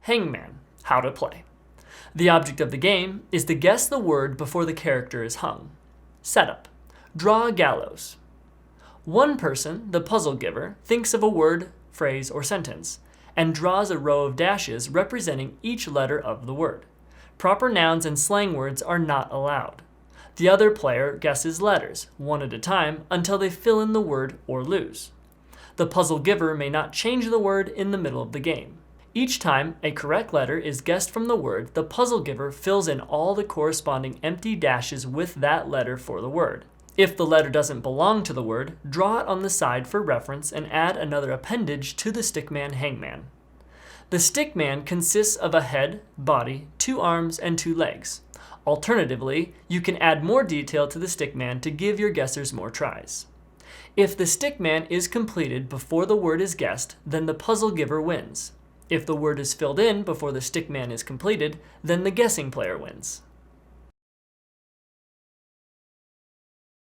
Hangman, how to play. The object of the game is to guess the word before the character is hung. Setup. Draw a gallows. One person, the puzzle giver, thinks of a word, phrase, or sentence, and draws a row of dashes representing each letter of the word. Proper nouns and slang words are not allowed. The other player guesses letters, one at a time, until they fill in the word or lose. The puzzle giver may not change the word in the middle of the game. Each time a correct letter is guessed from the word, the puzzle giver fills in all the corresponding empty dashes with that letter for the word. If the letter doesn't belong to the word, draw it on the side for reference and add another appendage to the stickman hangman. The stickman consists of a head, body, 2 arms, and 2 legs. Alternatively, you can add more detail to the stickman to give your guessers more tries. If the stickman is completed before the word is guessed, then the puzzle giver wins. If the word is filled in before the stickman is completed, then the guessing player wins.